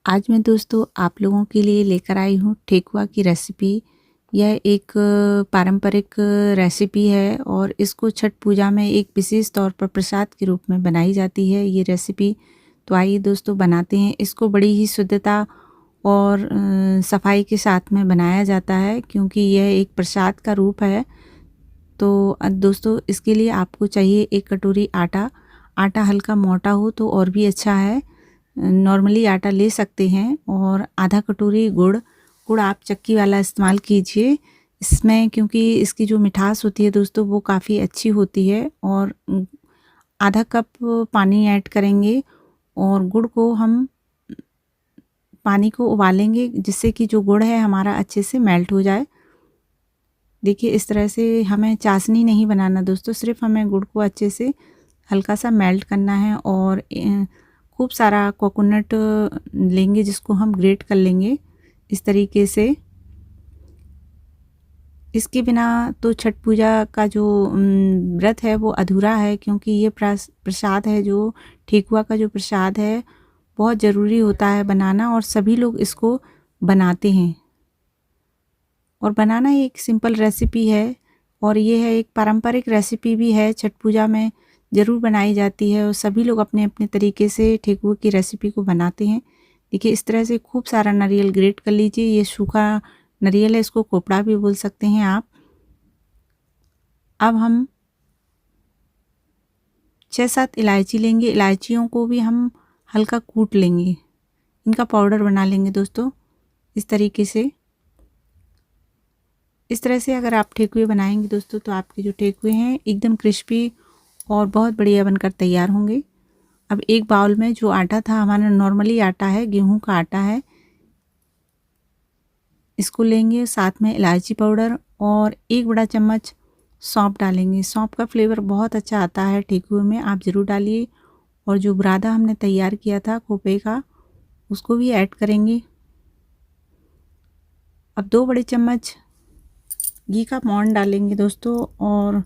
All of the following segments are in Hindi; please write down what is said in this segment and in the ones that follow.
आज मैं दोस्तों आप लोगों के लिए लेकर आई हूँ ठेकुआ की रेसिपी। यह एक पारंपरिक रेसिपी है और इसको छठ पूजा में एक विशेष तौर पर प्रसाद के रूप में बनाई जाती है ये रेसिपी। तो आइए दोस्तों बनाते हैं। इसको बड़ी ही शुद्धता और सफाई के साथ में बनाया जाता है क्योंकि यह एक प्रसाद का रूप है। तो दोस्तों इसके लिए आपको चाहिए एक कटोरी आटा। आटा हल्का मोटा हो तो और भी अच्छा है, नॉर्मली आटा ले सकते हैं। और आधा कटोरी गुड़। गुड़ आप चक्की वाला इस्तेमाल कीजिए इसमें, क्योंकि इसकी जो मिठास होती है दोस्तों वो काफ़ी अच्छी होती है। और आधा कप पानी ऐड करेंगे और गुड़ को हम पानी को उबालेंगे जिससे कि जो गुड़ है हमारा अच्छे से मेल्ट हो जाए। देखिए इस तरह से हमें चाशनी नहीं बनाना दोस्तों, सिर्फ हमें गुड़ को अच्छे से हल्का सा मेल्ट करना है। और खूब सारा कोकोनट लेंगे जिसको हम ग्रेट कर लेंगे इस तरीके से। इसके बिना तो छठ पूजा का जो व्रत है वो अधूरा है, क्योंकि ये प्रसाद है, जो ठेकुआ का जो प्रसाद है बहुत ज़रूरी होता है बनाना, और सभी लोग इसको बनाते हैं। और बनाना एक सिंपल रेसिपी है और ये है एक पारंपरिक रेसिपी भी है, छठ पूजा में ज़रूर बनाई जाती है और सभी लोग अपने अपने तरीके से ठेकुए की रेसिपी को बनाते हैं। देखिए इस तरह से खूब सारा नारियल ग्रेट कर लीजिए। ये सूखा नारियल है, इसको कोपड़ा भी बोल सकते हैं आप। अब हम 6-7 इलायची लेंगे। इलायचियों को भी हम हल्का कूट लेंगे, इनका पाउडर बना लेंगे दोस्तों इस तरीके से। इस तरह से अगर आप ठेकुए बनाएंगे दोस्तों तो आपके जो ठेकुए हैं एकदम क्रिस्पी और बहुत बढ़िया बनकर तैयार होंगे। अब एक बाउल में जो आटा था, हमारा नॉर्मली आटा है, गेहूं का आटा है, इसको लेंगे। साथ में इलायची पाउडर और 1 बड़ा चम्मच सौंफ डालेंगे। सौंफ का फ्लेवर बहुत अच्छा आता है ठेकुए में, आप ज़रूर डालिए। और जो बुरादा हमने तैयार किया था खोपे का, उसको भी ऐड करेंगे। अब 2 बड़े चम्मच घी का मोहन डालेंगे दोस्तों और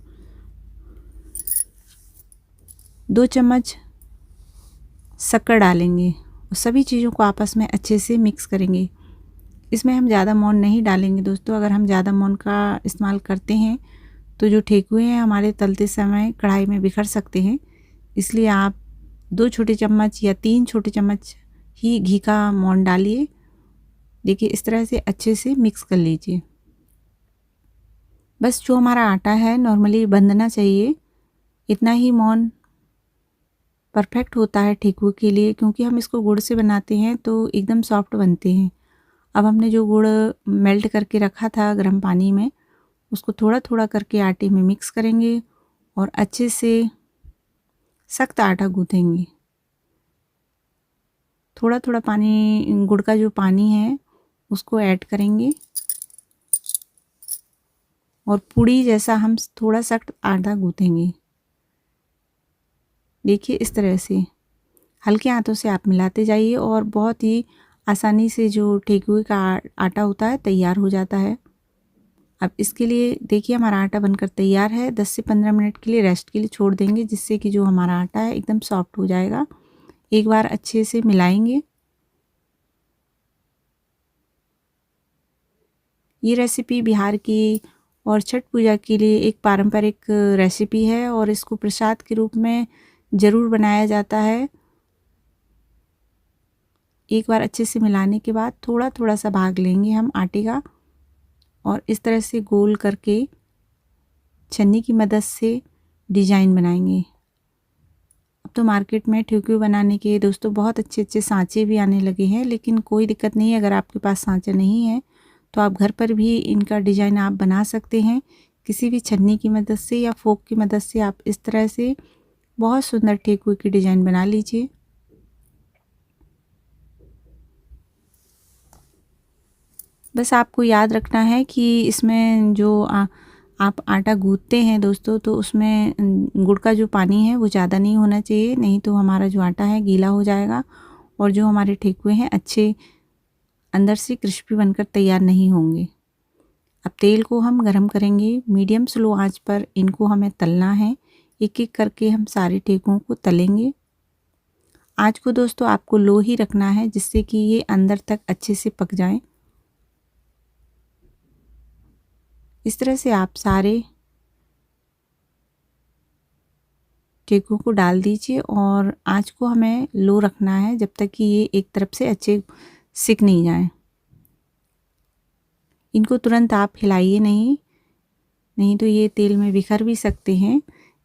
2 चम्मच शक्कर डालेंगे और सभी चीज़ों को आपस में अच्छे से मिक्स करेंगे। इसमें हम ज़्यादा मोहन नहीं डालेंगे दोस्तों, अगर हम ज़्यादा मोहन का इस्तेमाल करते हैं तो जो ठेकुए हैं हमारे तलते समय कढ़ाई में बिखर सकते हैं। इसलिए आप 2 छोटे चम्मच या 3 छोटे चम्मच ही घी का मोहन डालिए। देखिए इस तरह से अच्छे से मिक्स कर लीजिए। बस जो हमारा आटा है नॉर्मली बंधना चाहिए, इतना ही मोहन परफेक्ट होता है ठेकुए के लिए, क्योंकि हम इसको गुड़ से बनाते हैं तो एकदम सॉफ्ट बनते हैं। अब हमने जो गुड़ मेल्ट करके रखा था गर्म पानी में, उसको थोड़ा थोड़ा करके आटे में मिक्स करेंगे और अच्छे से सख्त आटा गूँथेंगे। थोड़ा थोड़ा पानी, गुड़ का जो पानी है उसको ऐड करेंगे और पूड़ी जैसा हम थोड़ा सख्त आटा गूँथेंगे। देखिए इस तरह से हल्के हाथों से आप मिलाते जाइए और बहुत ही आसानी से जो ठेकुए का आटा होता है तैयार हो जाता है। अब इसके लिए देखिए हमारा आटा बनकर तैयार है। 10 से 15 मिनट के लिए रेस्ट के लिए छोड़ देंगे, जिससे कि जो हमारा आटा है एकदम सॉफ्ट हो जाएगा। एक बार अच्छे से मिलाएंगे। ये रेसिपी बिहार की और छठ पूजा के लिए एक पारंपरिक रेसिपी है और इसको प्रसाद के रूप में ज़रूर बनाया जाता है। एक बार अच्छे से मिलाने के बाद थोड़ा थोड़ा सा भाग लेंगे हम आटे का और इस तरह से गोल करके छन्नी की मदद से डिज़ाइन बनाएंगे। अब तो मार्केट में ठेकुए बनाने के दोस्तों बहुत अच्छे अच्छे सांचे भी आने लगे हैं, लेकिन कोई दिक्कत नहीं है, अगर आपके पास सांचा नहीं है तो आप घर पर भी इनका डिज़ाइन आप बना सकते हैं। किसी भी छन्नी की मदद से या फोक की मदद से आप इस तरह से बहुत सुंदर ठेकुए की डिज़ाइन बना लीजिए। बस आपको याद रखना है कि इसमें जो आप आटा गूँथते हैं दोस्तों, तो उसमें गुड़ का जो पानी है वो ज़्यादा नहीं होना चाहिए, नहीं तो हमारा जो आटा है गीला हो जाएगा और जो हमारे ठेकुए हैं अच्छे अंदर से क्रिस्पी बनकर तैयार नहीं होंगे। अब तेल को हम गरम करेंगे, मीडियम स्लो आंच पर इनको हमें तलना है। एक एक करके हम सारे ठेकुओं को तलेंगे। आँच को दोस्तों आपको लो ही रखना है, जिससे कि ये अंदर तक अच्छे से पक जाएं। इस तरह से आप सारे ठेकुओं को डाल दीजिए और आँच को हमें लो रखना है जब तक कि ये एक तरफ से अच्छे सिक नहीं जाए। इनको तुरंत आप हिलाइए नहीं तो ये तेल में बिखर भी सकते हैं,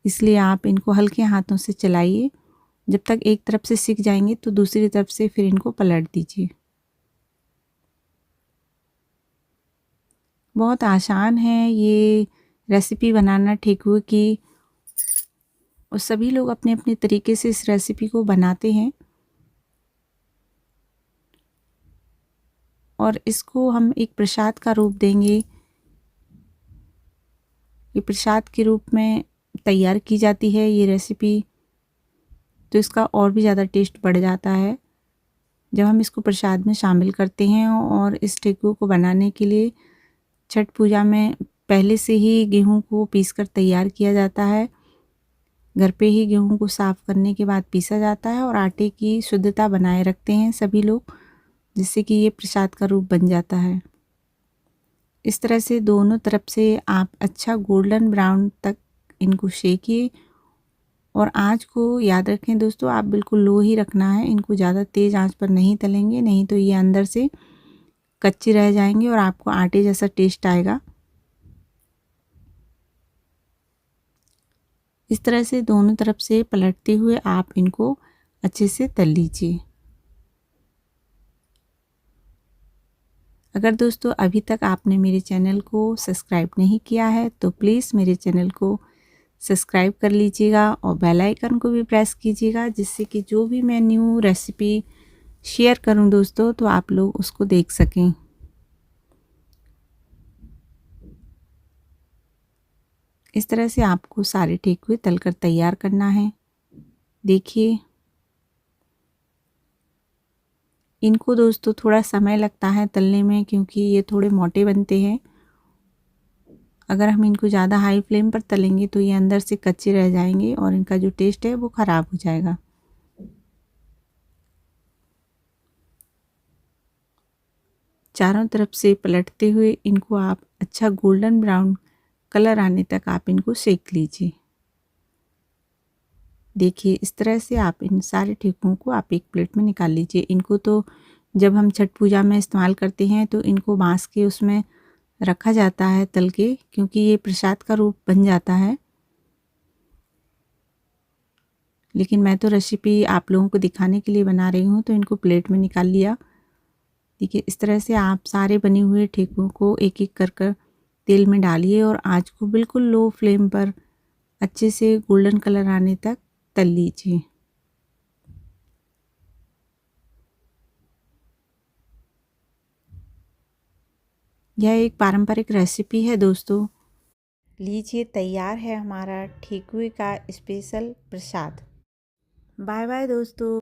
इसलिए आप इनको हल्के हाथों से चलाइए। जब तक एक तरफ से सिक जाएंगे तो दूसरी तरफ से फिर इनको पलट दीजिए। बहुत आसान है ये रेसिपी बनाना ठेकुए की, और सभी लोग अपने अपने तरीके से इस रेसिपी को बनाते हैं। और इसको हम एक प्रसाद का रूप देंगे। ये प्रसाद के रूप में तैयार की जाती है ये रेसिपी, तो इसका और भी ज़्यादा टेस्ट बढ़ जाता है जब हम इसको प्रसाद में शामिल करते हैं। और इस ठेकुए को बनाने के लिए छठ पूजा में पहले से ही गेहूं को पीसकर तैयार किया जाता है। घर पे ही गेहूं को साफ़ करने के बाद पीसा जाता है और आटे की शुद्धता बनाए रखते हैं सभी लोग, जिससे कि ये प्रसाद का रूप बन जाता है। इस तरह से दोनों तरफ से आप अच्छा गोल्डन ब्राउन तक इनको सेकिए। और आँच को याद रखें दोस्तों, आप बिल्कुल लो ही रखना है। इनको ज़्यादा तेज़ आँच पर नहीं तलेंगे, नहीं तो ये अंदर से कच्चे रह जाएंगे और आपको आटे जैसा टेस्ट आएगा। इस तरह से दोनों तरफ से पलटते हुए आप इनको अच्छे से तल लीजिए। अगर दोस्तों अभी तक आपने मेरे चैनल को सब्सक्राइब नहीं किया है तो प्लीज़ मेरे चैनल को सब्सक्राइब कर लीजिएगा और बेल आइकन को भी प्रेस कीजिएगा, जिससे कि जो भी मैं न्यू रेसिपी शेयर करूं दोस्तों तो आप लोग उसको देख सकें। इस तरह से आपको सारे ठेकुए तलकर तैयार करना है। देखिए, इनको दोस्तों थोड़ा समय लगता है तलने में, क्योंकि ये थोड़े मोटे बनते हैं। अगर हम इनको ज़्यादा हाई फ्लेम पर तलेंगे तो ये अंदर से कच्चे रह जाएंगे और इनका जो टेस्ट है वो ख़राब हो जाएगा। चारों तरफ से पलटते हुए इनको आप अच्छा गोल्डन ब्राउन कलर आने तक आप इनको सेक लीजिए। देखिए, इस तरह से आप इन सारे ठेकुओं को आप एक प्लेट में निकाल लीजिए। इनको तो जब हम छठ पूजा में इस्तेमाल करते हैं तो इनको बांस के उसमें रखा जाता है तल के, क्योंकि ये प्रसाद का रूप बन जाता है। लेकिन मैं तो रेसिपी आप लोगों को दिखाने के लिए बना रही हूँ, तो इनको प्लेट में निकाल लिया। देखिए, इस तरह से आप सारे बने हुए ठेकुओं को एक एक कर तेल में डालिए और आँच को बिल्कुल लो फ्लेम पर अच्छे से गोल्डन कलर आने तक तल लीजिए। यह एक पारंपरिक रेसिपी है दोस्तों। लीजिए, तैयार है हमारा ठेकुए का स्पेशल प्रसाद। बाय बाय दोस्तों।